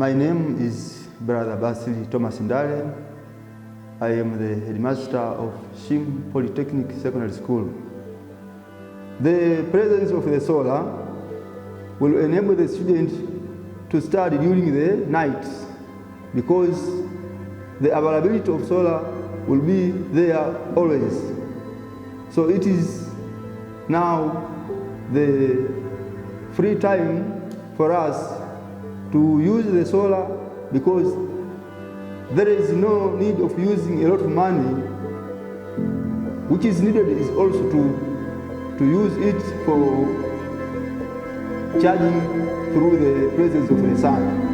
My name is Brother Basili Thomas Ndale. I am the headmaster of Scim Polytechnic Secondary School. The presence of the solar will enable the student to study during the night because the availability of solar will be there always. So it is now the free time for us to use the solar because there is no need of using a lot of money. Which is needed is also to use it for charging through the presence of the sun.